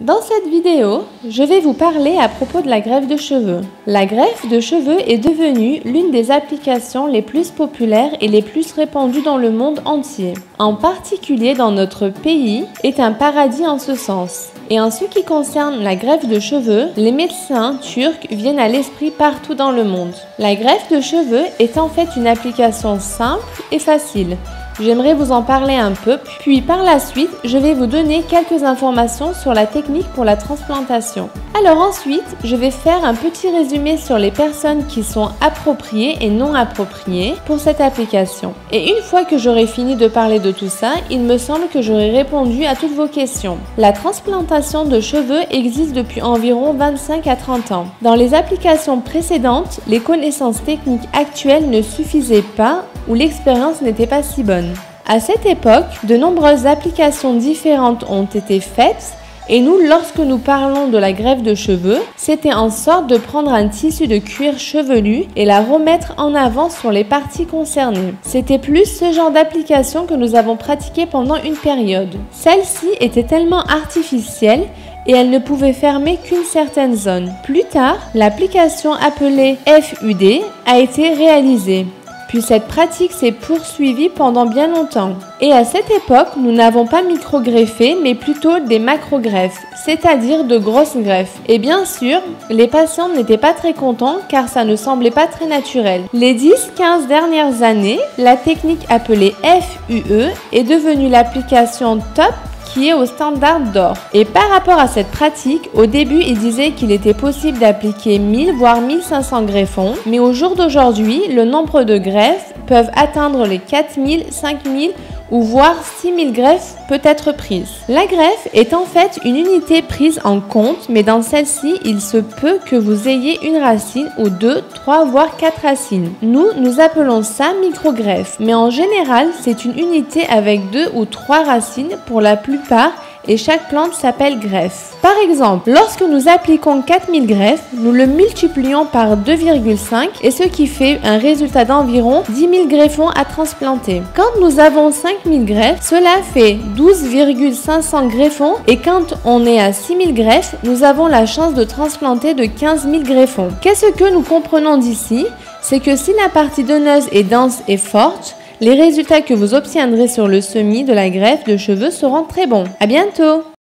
Dans cette vidéo, je vais vous parler à propos de la greffe de cheveux. La greffe de cheveux est devenue l'une des applications les plus populaires et les plus répandues dans le monde entier. En particulier dans notre pays, est un paradis en ce sens. Et en ce qui concerne la greffe de cheveux, les médecins turcs viennent à l'esprit partout dans le monde. La greffe de cheveux est en fait une application simple et facile. J'aimerais vous en parler un peu, puis par la suite, je vais vous donner quelques informations sur la technique pour la transplantation. Alors ensuite, je vais faire un petit résumé sur les personnes qui sont appropriées et non appropriées pour cette application. Et une fois que j'aurai fini de parler de tout ça, il me semble que j'aurai répondu à toutes vos questions. La transplantation de cheveux existe depuis environ 25 à 30 ans. Dans les applications précédentes, les connaissances techniques actuelles ne suffisaient pas ou l'expérience n'était pas si bonne. À cette époque, de nombreuses applications différentes ont été faites et nous, lorsque nous parlons de la greffe de cheveux, c'était en sorte de prendre un tissu de cuir chevelu et la remettre en avant sur les parties concernées. C'était plus ce genre d'application que nous avons pratiqué pendant une période. Celle-ci était tellement artificielle et elle ne pouvait fermer qu'une certaine zone. Plus tard, l'application appelée FUD a été réalisée. Puis cette pratique s'est poursuivie pendant bien longtemps. Et à cette époque, nous n'avons pas micro-greffé, mais plutôt des macro-greffes, c'est-à-dire de grosses greffes. Et bien sûr, les patients n'étaient pas très contents car ça ne semblait pas très naturel. Les 10-15 dernières années, la technique appelée FUE est devenue l'application top qui est au standard d'or. Et par rapport à cette pratique, au début, il disait qu'il était possible d'appliquer 1000 voire 1500 greffons, mais au jour d'aujourd'hui, le nombre de greffes peuvent atteindre les 4000, 5000 ou voire 6000 greffes peut être prise. La greffe est en fait une unité prise en compte, mais dans celle-ci, il se peut que vous ayez une racine ou 2, 3 voire 4 racines. Nous appelons ça micro-greffe, mais en général, c'est une unité avec 2 ou 3 racines pour la plupart et chaque plante s'appelle greffe. Par exemple, lorsque nous appliquons 4000 greffes, nous le multiplions par 2,5 et ce qui fait un résultat d'environ 10 000 greffons à transplanter. Quand nous avons 5000 greffes, cela fait 12,500 greffons et quand on est à 6000 greffes, nous avons la chance de transplanter de 15 000 greffons. Qu'est-ce que nous comprenons d'ici? C'est que si la partie donneuse est dense et forte, les résultats que vous obtiendrez sur le semis de la greffe de cheveux seront très bons. À bientôt!